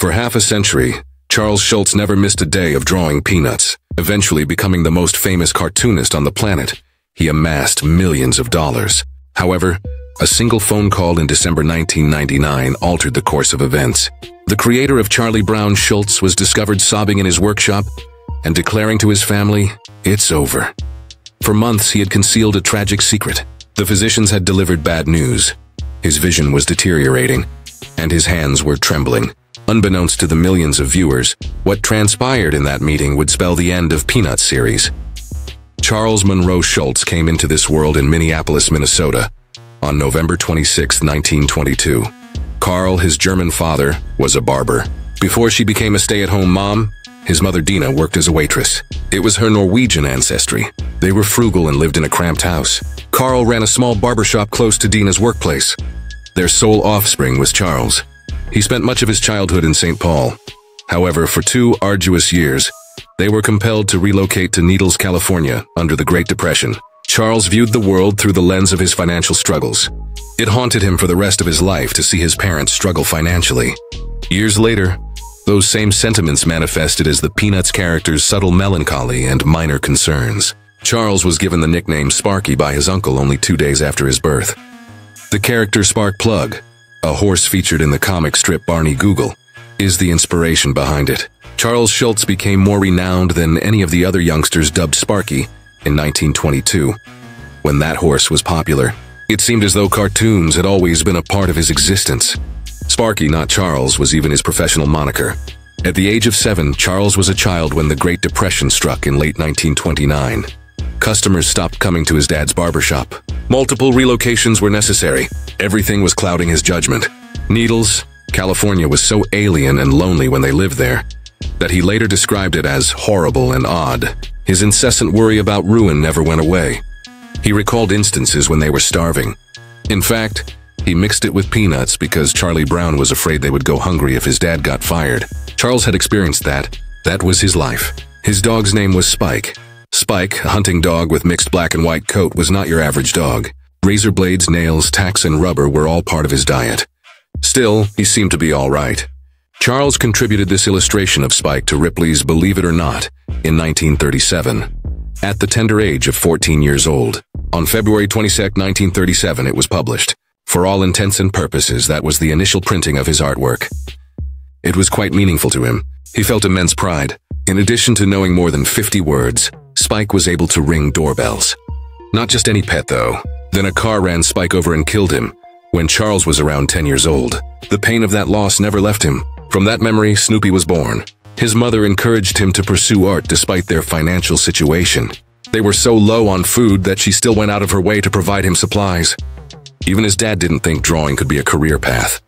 For half a century, Charles Schulz never missed a day of drawing peanuts. Eventually becoming the most famous cartoonist on the planet, he amassed millions of dollars. However, a single phone call in December 1999 altered the course of events. The creator of Charlie Brown, Schulz, was discovered sobbing in his workshop and declaring to his family, "It's over." For months, he had concealed a tragic secret. The physicians had delivered bad news. His vision was deteriorating, and his hands were trembling. Unbeknownst to the millions of viewers, what transpired in that meeting would spell the end of Peanuts series. Charles Monroe Schulz came into this world in Minneapolis, Minnesota, on November 26, 1922. Carl, his German father, was a barber. Before she became a stay-at-home mom, his mother Dina worked as a waitress. It was her Norwegian ancestry. They were frugal and lived in a cramped house. Carl ran a small barbershop close to Dina's workplace. Their sole offspring was Charles. He spent much of his childhood in St. Paul. However, for 2 arduous years, they were compelled to relocate to Needles, California, under the Great Depression. Charles viewed the world through the lens of his financial struggles. It haunted him for the rest of his life to see his parents struggle financially. Years later, those same sentiments manifested as the Peanuts character's subtle melancholy and minor concerns. Charles was given the nickname Sparky by his uncle only 2 days after his birth. The character Spark Plug, a horse featured in the comic strip Barney Google, is the inspiration behind it. Charles Schulz became more renowned than any of the other youngsters dubbed Sparky in 1922. When that horse was popular, it seemed as though cartoons had always been a part of his existence. Sparky, not Charles, was even his professional moniker. At the age of 7, Charles was a child when the Great Depression struck in late 1929. Customers stopped coming to his dad's barbershop. Multiple relocations were necessary. Everything was clouding his judgment. Needles, California was so alien and lonely when they lived there that he later described it as horrible and odd. His incessant worry about ruin never went away. He recalled instances when they were starving. In fact, he mixed it with peanuts because Charlie Brown was afraid they would go hungry if his dad got fired. Charles had experienced that. That was his life. His dog's name was Spike. Spike, a hunting dog with mixed black and white coat, was not your average dog. Razor blades, nails, tacks, and rubber were all part of his diet. Still, he seemed to be all right. Charles contributed this illustration of Spike to Ripley's Believe It or Not in 1937. At the tender age of 14 years old, on February 22, 1937, it was published. For all intents and purposes, that was the initial printing of his artwork. It was quite meaningful to him. He felt immense pride. In addition to knowing more than 50 words, Spike was able to ring doorbells. Not just any pet, though. Then a car ran Spike over and killed him when Charles was around 10 years old. The pain of that loss never left him. From that memory, Snoopy was born. His mother encouraged him to pursue art despite their financial situation. They were so low on food that she still went out of her way to provide him supplies. Even his dad didn't think drawing could be a career path.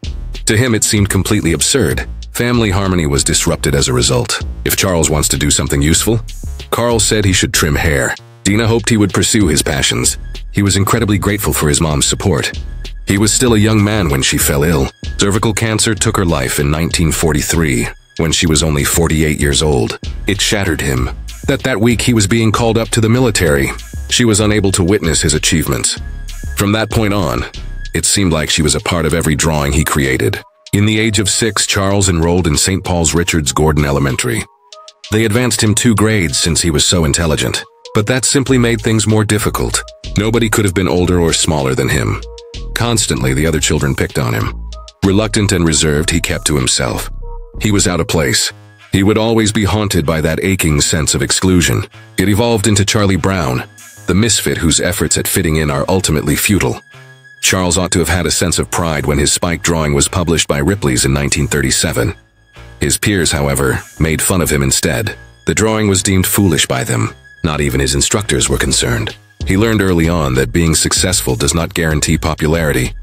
To him, it seemed completely absurd. Family harmony was disrupted as a result. If Charles wants to do something useful, Carl said he should trim hair. Dina hoped he would pursue his passions. He was incredibly grateful for his mom's support. He was still a young man when she fell ill. Cervical cancer took her life in 1943, when she was only 48 years old. It shattered him. That week he was being called up to the military. She was unable to witness his achievements. From that point on, it seemed like she was a part of every drawing he created. In the age of 6, Charles enrolled in St. Paul's Richards Gordon Elementary. They advanced him 2 grades since he was so intelligent. But that simply made things more difficult. Nobody could have been older or smaller than him. Constantly, the other children picked on him. Reluctant and reserved, he kept to himself. He was out of place. He would always be haunted by that aching sense of exclusion. It evolved into Charlie Brown, the misfit whose efforts at fitting in are ultimately futile. Charles ought to have had a sense of pride when his Spike drawing was published by Ripley's in 1937. His peers, however, made fun of him instead. The drawing was deemed foolish by them. Not even his instructors were concerned. He learned early on that being successful does not guarantee popularity.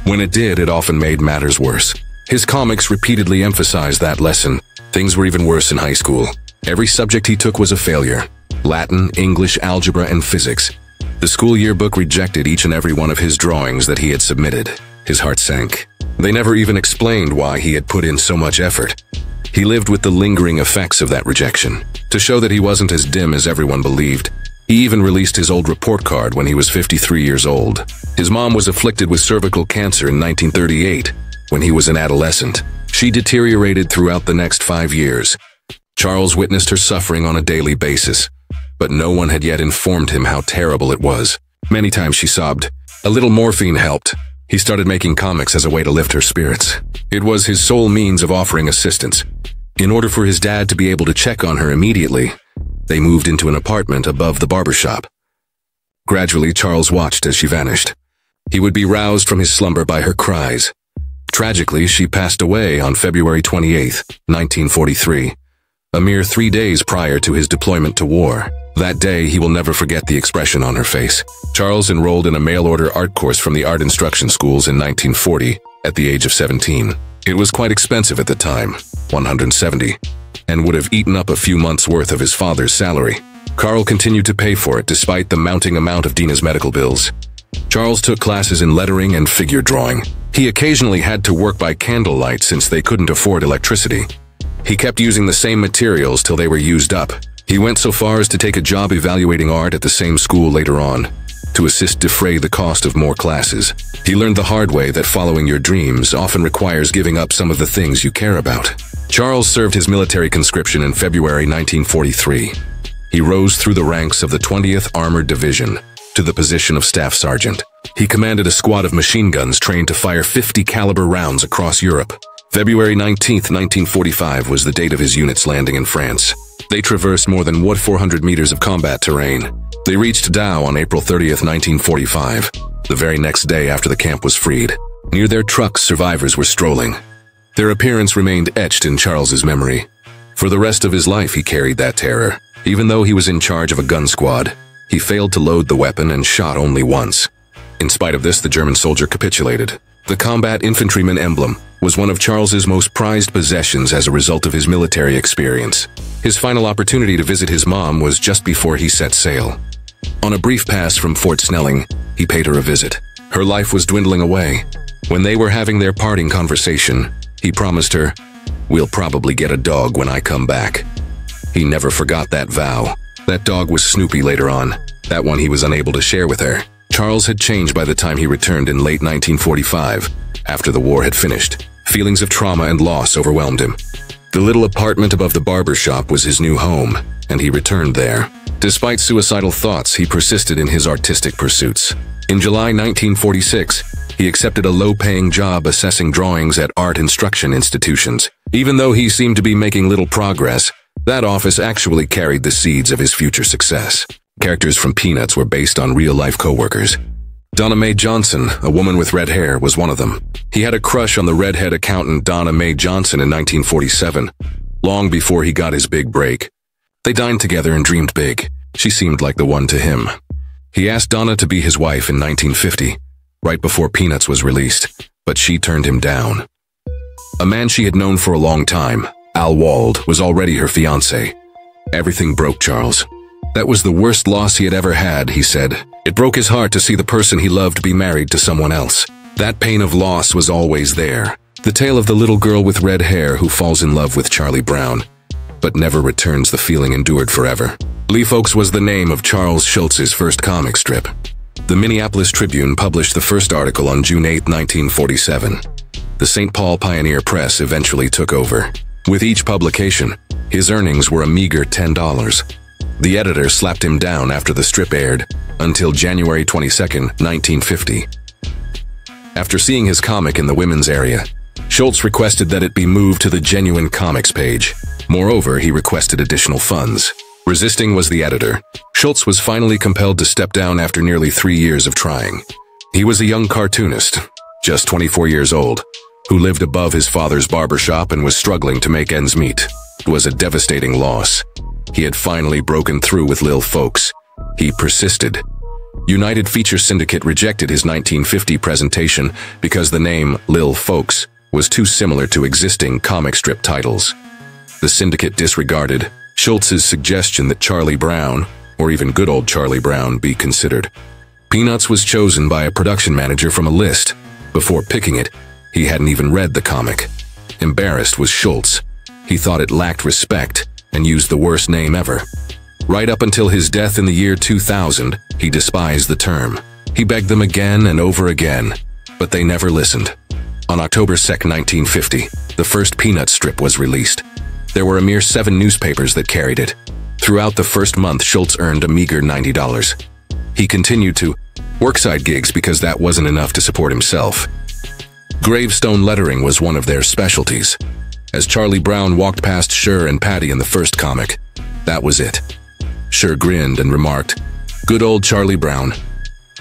When it did, it often made matters worse. His comics repeatedly emphasized that lesson. Things were even worse in high school. Every subject he took was a failure. Latin, English, algebra, and physics. The school yearbook rejected each and every one of his drawings that he had submitted. His heart sank. They never even explained why he had put in so much effort. He lived with the lingering effects of that rejection. To show that he wasn't as dim as everyone believed, he even released his old report card when he was 53 years old. His mom was afflicted with cervical cancer in 1938 when he was an adolescent. She She deteriorated throughout the next 5 years. Charles witnessed her suffering on a daily basis, but no one had yet informed him how terrible it was. Many times she sobbed. A little morphine helped. He started making comics as a way to lift her spirits. It was his sole means of offering assistance. In order for his dad to be able to check on her immediately, they moved into an apartment above the barbershop. Gradually, Charles watched as she vanished. He would be roused from his slumber by her cries. Tragically, she passed away on February 28, 1943, a mere 3 days prior to his deployment to war. That day, he will never forget the expression on her face. Charles enrolled in a mail-order art course from the art instruction schools in 1940 at the age of 17. It was quite expensive at the time, $170, and would have eaten up a few months' worth of his father's salary. Carl continued to pay for it despite the mounting amount of Dina's medical bills. Charles took classes in lettering and figure drawing. He occasionally had to work by candlelight since they couldn't afford electricity. He kept using the same materials till they were used up. He went so far as to take a job evaluating art at the same school later on, to assist defray the cost of more classes. He learned the hard way that following your dreams often requires giving up some of the things you care about. Charles served his military conscription in February 1943. He rose through the ranks of the 20th Armored Division to the position of Staff Sergeant. He commanded a squad of machine guns trained to fire 50 caliber rounds across Europe. February 19, 1945 was the date of his unit's landing in France. They traversed more than 400 meters of combat terrain. They reached Dao on April 30, 1945, the very next day after the camp was freed. Near their trucks, survivors were strolling. Their appearance remained etched in Charles's memory. For the rest of his life, he carried that terror. Even though he was in charge of a gun squad, he failed to load the weapon and shot only once. In spite of this, the German soldier capitulated. The combat infantryman emblem was one of Charles's most prized possessions as a result of his military experience. His final opportunity to visit his mom was just before he set sail. On a brief pass from Fort Snelling, he paid her a visit. Her life was dwindling away. When they were having their parting conversation, he promised her, "We'll probably get a dog when I come back." He never forgot that vow. That dog was Snoopy later on, that one he was unable to share with her. Charles had changed by the time he returned in late 1945, after the war had finished. Feelings of trauma and loss overwhelmed him. The little apartment above the barber shop was his new home, and he returned there. Despite suicidal thoughts, he persisted in his artistic pursuits. In July 1946, he accepted a low-paying job assessing drawings at art instruction institutions. Even though he seemed to be making little progress, that office actually carried the seeds of his future success. Characters from Peanuts were based on real-life co-workers. Donna Mae Johnson, a woman with red hair, was one of them. He had a crush on the redhead accountant Donna Mae Johnson in 1947, long before he got his big break. They dined together and dreamed big. She seemed like the one to him. He asked Donna to be his wife in 1950, right before Peanuts was released, but she turned him down. A man she had known for a long time, Al Wald, was already her fiancé. Everything broke Charles. That was the worst loss he had ever had, he said. It broke his heart to see the person he loved be married to someone else. That pain of loss was always there. The tale of the little girl with red hair who falls in love with Charlie Brown, but never returns the feeling endured forever. Lee Folks was the name of Charles Schulz's first comic strip. The Minneapolis Tribune published the first article on June 8, 1947. The St. Paul Pioneer Press eventually took over. With each publication, his earnings were a meager $10. The editor slapped him down after the strip aired until January 22, 1950. After seeing his comic in the women's area, Schulz requested that it be moved to the Genuine Comics page. Moreover, he requested additional funds. Resisting was the editor. Schulz was finally compelled to step down after nearly 3 years of trying. He was a young cartoonist, just 24 years old, who lived above his father's barbershop and was struggling to make ends meet. It was a devastating loss. He had finally broken through with Lil Folks. He persisted. United Feature Syndicate rejected his 1950 presentation because the name Lil Folks was too similar to existing comic strip titles. The syndicate disregarded Schulz's suggestion that Charlie Brown, or even good old Charlie Brown, be considered. Peanuts was chosen by a production manager from a list. Before picking it, he hadn't even read the comic. Embarrassed was Schulz. He thought it lacked respect and used the worst name ever. Right up until his death in the year 2000, he despised the term. He begged them again and over again, but they never listened. On October 2, 1950, the first Peanuts strip was released. There were a mere 7 newspapers that carried it. Throughout the first month, Schulz earned a meager $90. He continued to work side gigs because that wasn't enough to support himself. Gravestone lettering was one of their specialties. As Charlie Brown walked past Schur and Patty in the first comic, that was it. Schur grinned and remarked, "Good old Charlie Brown."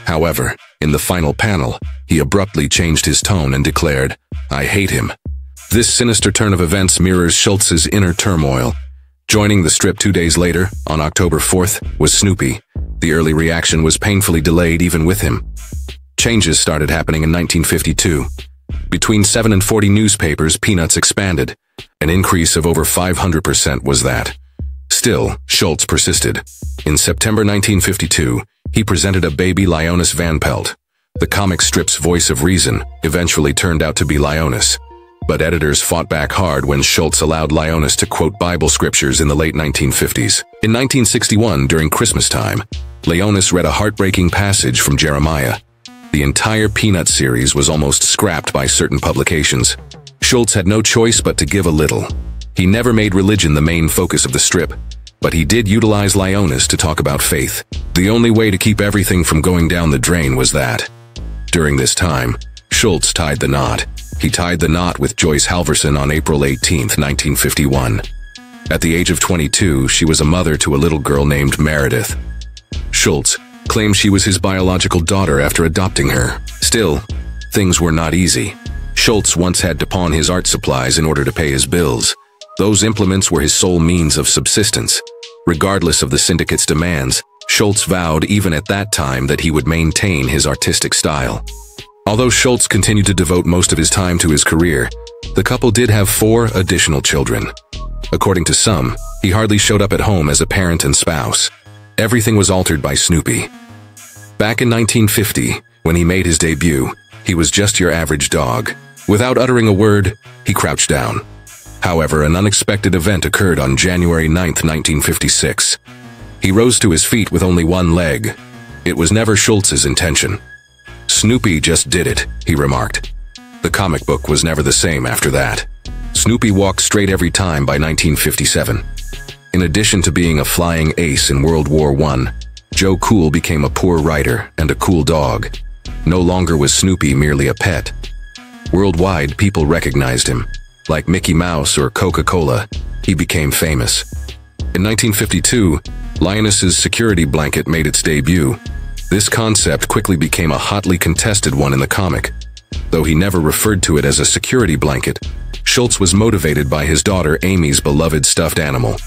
However, in the final panel, he abruptly changed his tone and declared, "I hate him." This sinister turn of events mirrors Schulz's inner turmoil. Joining the strip 2 days later, on October 4th, was Snoopy. The early reaction was painfully delayed even with him. Changes started happening in 1952. Between 7 and 40 newspapers, Peanuts expanded. An increase of over 500% was that. Still, Schulz persisted. In September 1952, he presented a baby Lionis Van Pelt. The comic strip's voice of reason eventually turned out to be Lionis. But editors fought back hard when Schulz allowed Lionis to quote Bible scriptures in the late 1950s. In 1961, during Christmas time, Lionis read a heartbreaking passage from Jeremiah. The entire Peanuts series was almost scrapped by certain publications. Schulz had no choice but to give a little. He never made religion the main focus of the strip, but he did utilize Lionis to talk about faith. The only way to keep everything from going down the drain was that. During this time, Schulz tied the knot. He tied the knot with Joyce Halverson on April 18, 1951. At the age of 22, she was a mother to a little girl named Meredith. Schulz claimed she was his biological daughter after adopting her. Still, things were not easy. Schulz once had to pawn his art supplies in order to pay his bills. Those implements were his sole means of subsistence. Regardless of the syndicate's demands, Schulz vowed even at that time that he would maintain his artistic style. Although Schulz continued to devote most of his time to his career, the couple did have 4 additional children. According to some, he hardly showed up at home as a parent and spouse. Everything was altered by Snoopy. Back in 1950, when he made his debut, he was just your average dog. Without uttering a word, he crouched down. However, an unexpected event occurred on January 9, 1956. He rose to his feet with only one leg. It was never Schulz's intention. "Snoopy just did it," he remarked. The comic book was never the same after that. Snoopy walked straight every time by 1957. In addition to being a flying ace in World War I, Joe Cool became a poor writer and a cool dog. No longer was Snoopy merely a pet. Worldwide, people recognized him. Like Mickey Mouse or Coca-Cola, he became famous. In 1952, Lionis's security blanket made its debut. This concept quickly became a hotly contested one in the comic. Though he never referred to it as a security blanket, Schulz was motivated by his daughter Amy's beloved stuffed animal.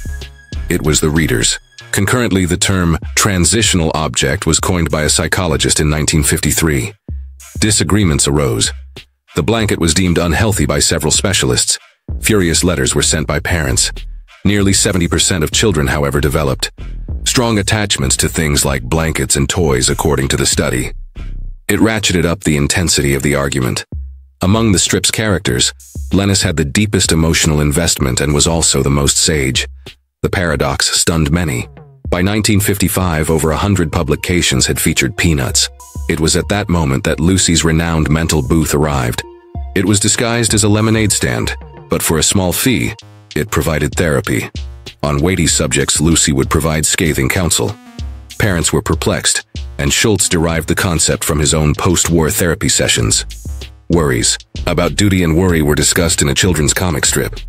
It was the readers. Concurrently, the term transitional object was coined by a psychologist in 1953. Disagreements arose. The blanket was deemed unhealthy by several specialists. Furious letters were sent by parents. Nearly 70% of children, however, developed strong attachments to things like blankets and toys, according to the study. It ratcheted up the intensity of the argument. Among the strip's characters, Lennis had the deepest emotional investment and was also the most sage. The paradox stunned many. By 1955, over 100 publications had featured Peanuts. It was at that moment that Lucy's renowned mental booth arrived. It was disguised as a lemonade stand, but for a small fee, it provided therapy. On weighty subjects, Lucy would provide scathing counsel. Parents were perplexed, and Schulz derived the concept from his own post-war therapy sessions. Worries about duty and worry were discussed in a children's comic strip.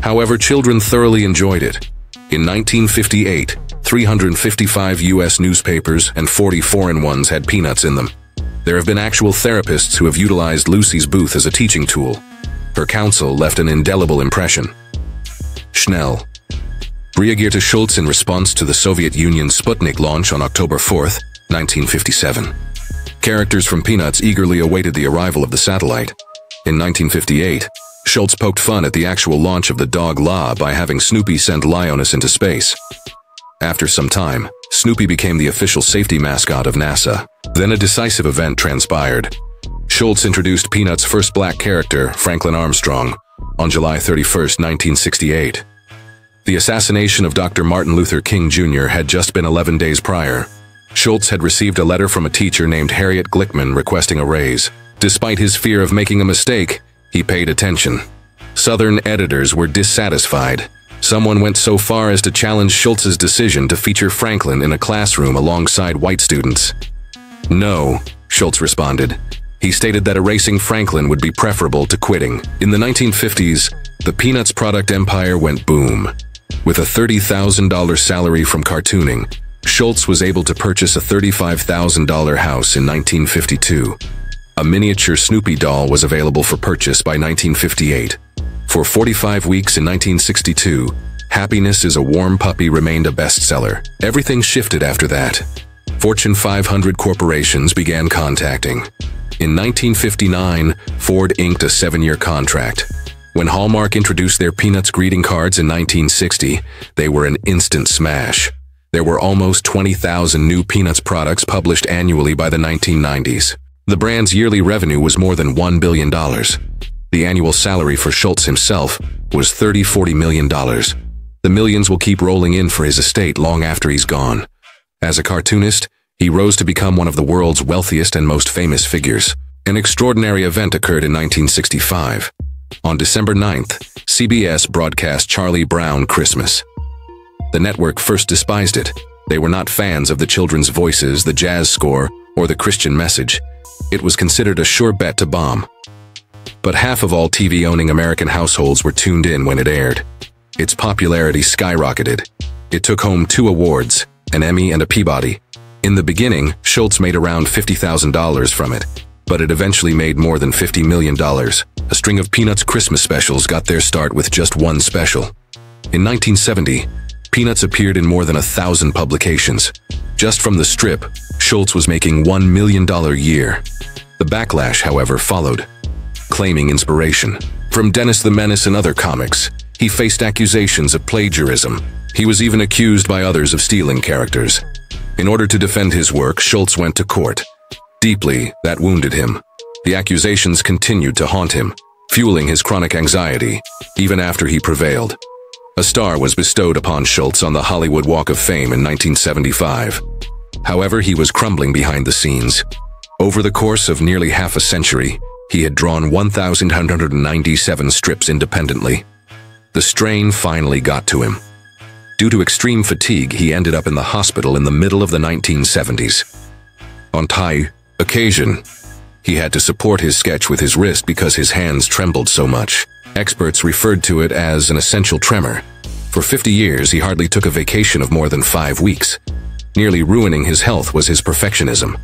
However, children thoroughly enjoyed it. In 1958, 355 U.S. newspapers and 40 foreign ones had Peanuts in them. There have been actual therapists who have utilized Lucy's booth as a teaching tool. Her counsel left an indelible impression. Schnell reagierte Schulz in response to the Soviet Union's Sputnik launch on October 4, 1957. Characters from Peanuts eagerly awaited the arrival of the satellite. In 1958, Schulz poked fun at the actual launch of the dog La by having Snoopy send Lionis into space. After some time, Snoopy became the official safety mascot of NASA. Then a decisive event transpired. Schulz introduced Peanuts' first black character, Franklin Armstrong, on July 31, 1968. The assassination of Dr. Martin Luther King Jr. had just been 11 days prior. Schulz had received a letter from a teacher named Harriet Glickman requesting a raise. Despite his fear of making a mistake, he paid attention. Southern editors were dissatisfied. Someone went so far as to challenge Schulz's decision to feature Franklin in a classroom alongside white students. No, Schulz responded. He stated that erasing Franklin would be preferable to quitting. In the 1950s, the Peanuts product empire went boom. With a $30,000 salary from cartooning, Schulz was able to purchase a $35,000 house in 1952. A miniature Snoopy doll was available for purchase by 1958. For 45 weeks in 1962, Happiness is a Warm Puppy remained a bestseller. Everything shifted after that. Fortune 500 corporations began contacting. In 1959, Ford inked a 7-year contract. When Hallmark introduced their Peanuts greeting cards in 1960, they were an instant smash. There were almost 20,000 new Peanuts products published annually by the 1990s. The brand's yearly revenue was more than $1 billion. The annual salary for Schulz himself was $40 million. The millions will keep rolling in for his estate long after he's gone. As a cartoonist, he rose to become one of the world's wealthiest and most famous figures. An extraordinary event occurred in 1965. On December 9th, CBS broadcast Charlie Brown Christmas. The network first despised it. They were not fans of the children's voices, the jazz score, or the Christian message. It was considered a sure bet to bomb. But half of all TV-owning American households were tuned in when it aired. Its popularity skyrocketed. It took home 2 awards, an Emmy and a Peabody. In the beginning, Schulz made around $50,000 from it, but it eventually made more than $50 million. A string of Peanuts Christmas specials got their start with just one special. In 1970, Peanuts appeared in more than 1,000 publications. Just from the strip, Schulz was making $1 million a year. The backlash, however, followed. Claiming inspiration from Dennis the Menace and other comics, he faced accusations of plagiarism. He was even accused by others of stealing characters. In order to defend his work, Schulz went to court. Deeply, that wounded him. The accusations continued to haunt him, fueling his chronic anxiety, even after he prevailed. A star was bestowed upon Schulz on the Hollywood Walk of Fame in 1975. However, he was crumbling behind the scenes. Over the course of nearly half a century, he had drawn 1,197 strips independently. The strain finally got to him. Due to extreme fatigue, he ended up in the hospital in the middle of the 1970s. On occasion, he had to support his sketch with his wrist because his hands trembled so much. Experts referred to it as an essential tremor. For 50 years, he hardly took a vacation of more than 5 weeks. Nearly ruining his health was his perfectionism.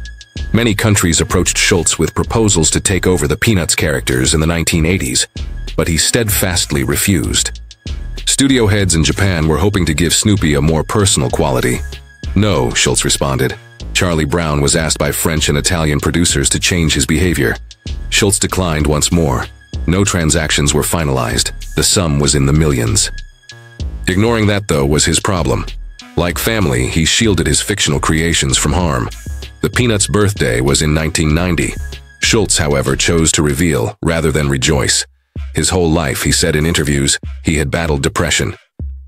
Many countries approached Schulz with proposals to take over the Peanuts characters in the 1980s, but he steadfastly refused. Studio heads in Japan were hoping to give Snoopy a more personal quality. No, Schulz responded. Charlie Brown was asked by French and Italian producers to change his behavior. Schulz declined once more. No transactions were finalized. The sum was in the millions. Ignoring that, though, was his problem. Like family, he shielded his fictional creations from harm. The Peanuts' birthday was in 1990. Schulz, however, chose to reveal rather than rejoice. His whole life, he said in interviews, he had battled depression.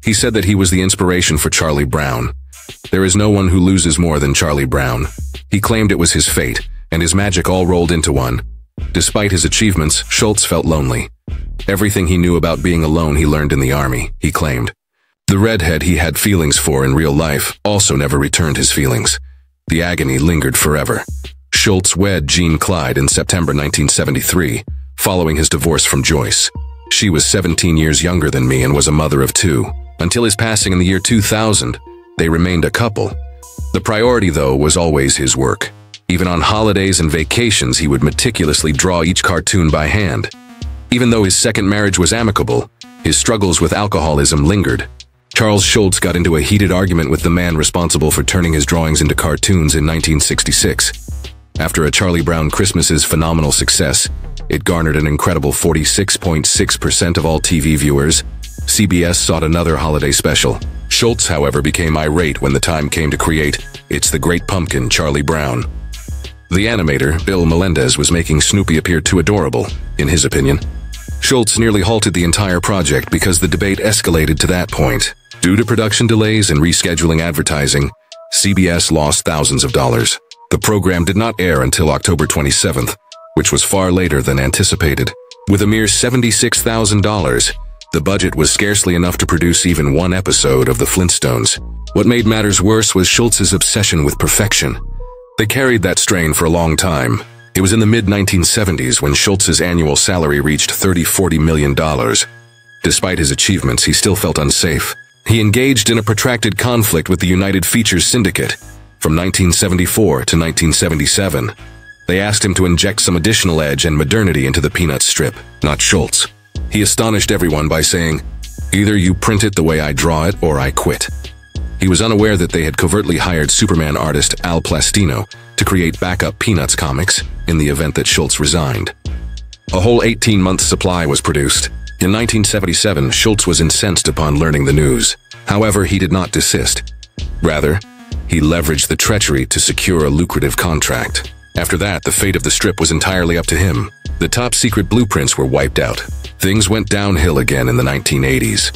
He said that he was the inspiration for Charlie Brown. There is no one who loses more than Charlie Brown. He claimed it was his fate, and his magic all rolled into one. Despite his achievements, Schulz felt lonely. Everything he knew about being alone he learned in the army, he claimed. The redhead he had feelings for in real life also never returned his feelings. The agony lingered forever. Schulz wed Jean Clyde in September 1973, following his divorce from Joyce. She was 17 years younger than me and was a mother of 2. Until his passing in the year 2000, they remained a couple. The priority, though, was always his work. Even on holidays and vacations, he would meticulously draw each cartoon by hand. Even though his second marriage was amicable, his struggles with alcoholism lingered. Charles Schulz got into a heated argument with the man responsible for turning his drawings into cartoons in 1966. After a Charlie Brown Christmas's phenomenal success, it garnered an incredible 46.6% of all TV viewers. CBS sought another holiday special. Schulz, however, became irate when the time came to create It's the Great Pumpkin, Charlie Brown. The animator, Bill Melendez, was making Snoopy appear too adorable, in his opinion. Schulz nearly halted the entire project because the debate escalated to that point. Due to production delays and rescheduling advertising, CBS lost thousands of dollars. The program did not air until October 27th, which was far later than anticipated. With a mere $76,000, the budget was scarcely enough to produce even one episode of the Flintstones. What made matters worse was Schulz's obsession with perfection. They carried that strain for a long time. It was in the mid-1970s when Schulz's annual salary reached $30–40 million. Despite his achievements, he still felt unsafe. He engaged in a protracted conflict with the United Features Syndicate from 1974 to 1977. They asked him to inject some additional edge and modernity into the Peanuts strip, not Schulz. He astonished everyone by saying, "Either you print it the way I draw it, or I quit." He was unaware that they had covertly hired Superman artist Al Plastino to create backup Peanuts comics in the event that Schulz resigned. A whole 18-month supply was produced. In 1977, Schulz was incensed upon learning the news. However, he did not desist. Rather, he leveraged the treachery to secure a lucrative contract. After that, the fate of the strip was entirely up to him. The top-secret blueprints were wiped out. Things went downhill again in the 1980s.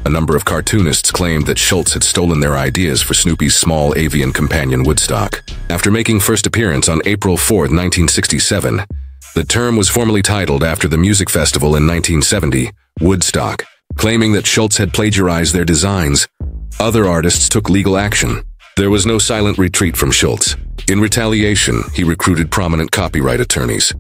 A number of cartoonists claimed that Schulz had stolen their ideas for Snoopy's small avian companion Woodstock. After making first appearance on April 4, 1967, the term was formally titled after the music festival in 1970, Woodstock, claiming that Schulz had plagiarized their designs. Other artists took legal action. There was no silent retreat from Schulz. In retaliation, he recruited prominent copyright attorneys.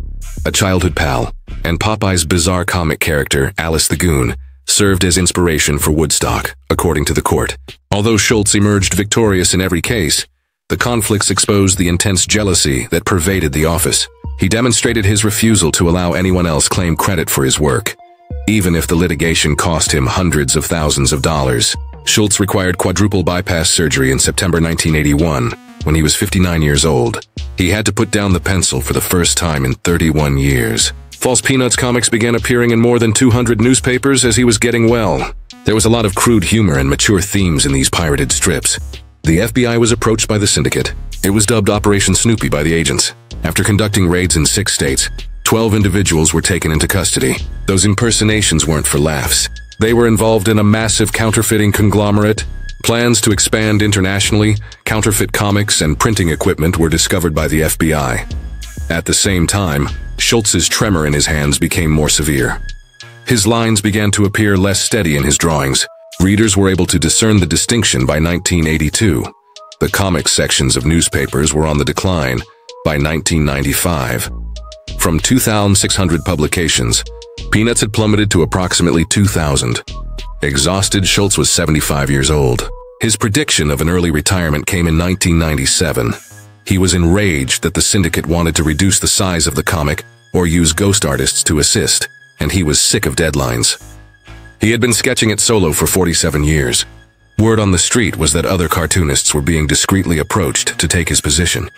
A childhood pal, and Popeye's bizarre comic character, Alice the Goon, served as inspiration for Woodstock, according to the court. Although Schulz emerged victorious in every case, the conflicts exposed the intense jealousy that pervaded the office. He demonstrated his refusal to allow anyone else claim credit for his work, even if the litigation cost him hundreds of thousands of dollars. Schulz required quadruple bypass surgery in September 1981, when he was 59 years old. He had to put down the pencil for the first time in 31 years. False Peanuts comics began appearing in more than 200 newspapers as he was getting well. There was a lot of crude humor and mature themes in these pirated strips. The FBI was approached by the syndicate. It was dubbed Operation Snoopy by the agents. After conducting raids in 6 states, 12 individuals were taken into custody. Those impersonations weren't for laughs. They were involved in a massive counterfeiting conglomerate. Plans to expand internationally, counterfeit comics and printing equipment were discovered by the FBI. At the same time, Schulz's tremor in his hands became more severe. His lines began to appear less steady in his drawings. Readers were able to discern the distinction by 1982. The comics sections of newspapers were on the decline by 1995. From 2,600 publications, Peanuts had plummeted to approximately 2,000. Exhausted, Schulz was 75 years old. His prediction of an early retirement came in 1997. He was enraged that the syndicate wanted to reduce the size of the comic or use ghost artists to assist, and he was sick of deadlines. He had been sketching it solo for 47 years. Word on the street was that other cartoonists were being discreetly approached to take his position.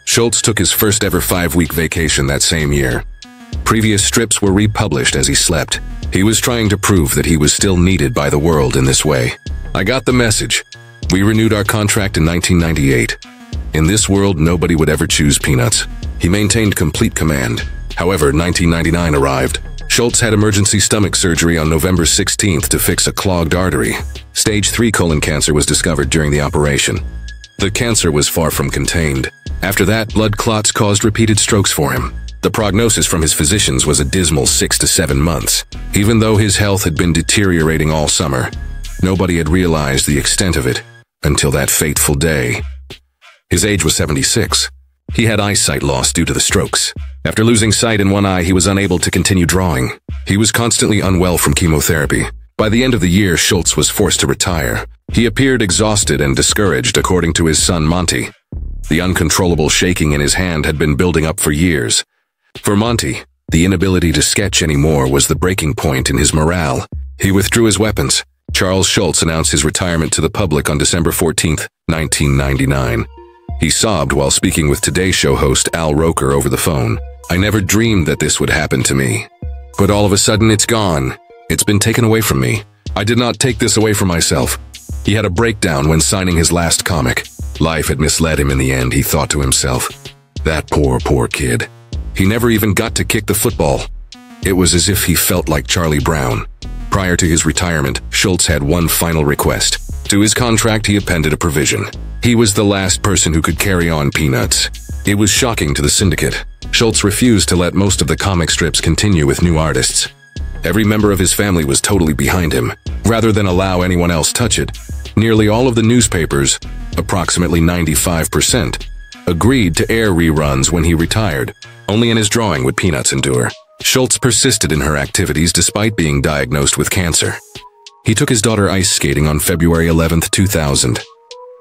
Schulz took his first ever 5-week vacation that same year. Previous strips were republished as he slept. He was trying to prove that he was still needed by the world in this way. "I got the message. We renewed our contract in 1998. In this world, nobody would ever choose Peanuts." He maintained complete command. However, 1999 arrived. Schulz had emergency stomach surgery on November 16th to fix a clogged artery. Stage 3 colon cancer was discovered during the operation. The cancer was far from contained. After that, blood clots caused repeated strokes for him. The prognosis from his physicians was a dismal 6 to 7 months. Even though his health had been deteriorating all summer, nobody had realized the extent of it until that fateful day. His age was 76. He had eyesight loss due to the strokes. After losing sight in one eye, he was unable to continue drawing. He was constantly unwell from chemotherapy. By the end of the year, Schulz was forced to retire. He appeared exhausted and discouraged, according to his son Monty. The uncontrollable shaking in his hand had been building up for years. For Monty, the inability to sketch anymore was the breaking point in his morale. He withdrew his weapons. Charles Schulz announced his retirement to the public on December 14, 1999. He sobbed while speaking with Today Show host Al Roker over the phone. "I never dreamed that this would happen to me. But all of a sudden it's gone. It's been taken away from me. I did not take this away from myself." He had a breakdown when signing his last comic. Life had misled him in the end, he thought to himself. That poor kid. He never even got to kick the football. It was as if he felt like Charlie Brown. Prior to his retirement, Schulz had one final request. To his contract, he appended a provision. He was the last person who could carry on Peanuts. It was shocking to the syndicate. Schulz refused to let most of the comic strips continue with new artists. Every member of his family was totally behind him. Rather than allow anyone else touch it, nearly all of the newspapers, approximately 95%, agreed to air reruns when he retired. Only in his drawing would Peanuts endure. Schulz persisted in her activities despite being diagnosed with cancer. He took his daughter ice skating on February 11, 2000.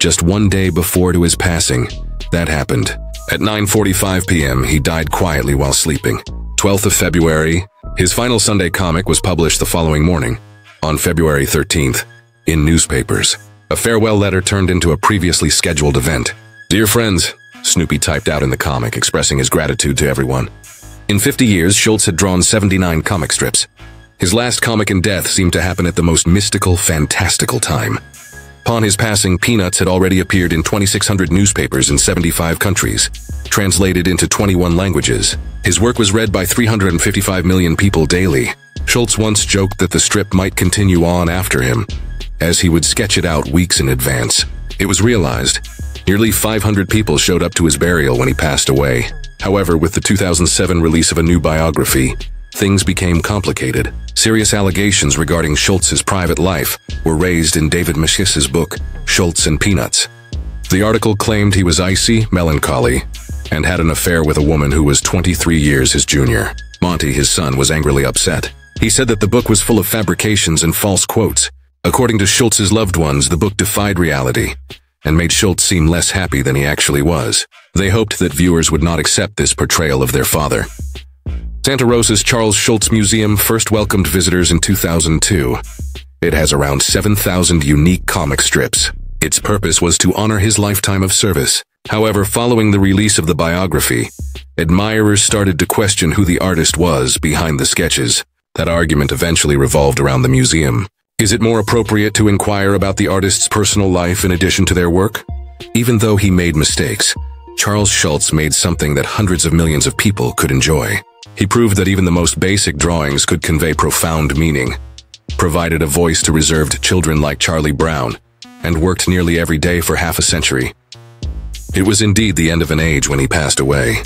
Just one day before to his passing, that happened. At 9:45 p.m., he died quietly while sleeping. 12th of February, his final Sunday comic was published the following morning. On February 13th, in newspapers, a farewell letter turned into a previously scheduled event. "Dear friends," Snoopy typed out in the comic, expressing his gratitude to everyone. In 50 years, Schulz had drawn 79 comic strips. His last comic in death seemed to happen at the most mystical, fantastical time. Upon his passing, Peanuts had already appeared in 2,600 newspapers in 75 countries, translated into 21 languages. His work was read by 355 million people daily. Schulz once joked that the strip might continue on after him, as he would sketch it out weeks in advance. It was realized. Nearly 500 people showed up to his burial when he passed away. However, with the 2007 release of a new biography, things became complicated. Serious allegations regarding Schulz's private life were raised in David Maschis's book, Schulz and Peanuts. The article claimed he was icy, melancholy, and had an affair with a woman who was 23 years his junior. Monty, his son, was angrily upset. He said that the book was full of fabrications and false quotes. According to Schulz's loved ones, the book defied reality and made Schulz seem less happy than he actually was. They hoped that viewers would not accept this portrayal of their father. Santa Rosa's Charles Schulz Museum first welcomed visitors in 2002. It has around 7,000 unique comic strips. Its purpose was to honor his lifetime of service. However, following the release of the biography, admirers started to question who the artist was behind the sketches. That argument eventually revolved around the museum. Is it more appropriate to inquire about the artist's personal life in addition to their work? Even though he made mistakes, Charles Schulz made something that hundreds of millions of people could enjoy. He proved that even the most basic drawings could convey profound meaning, provided a voice to reserved children like Charlie Brown, and worked nearly every day for half a century. It was indeed the end of an age when he passed away.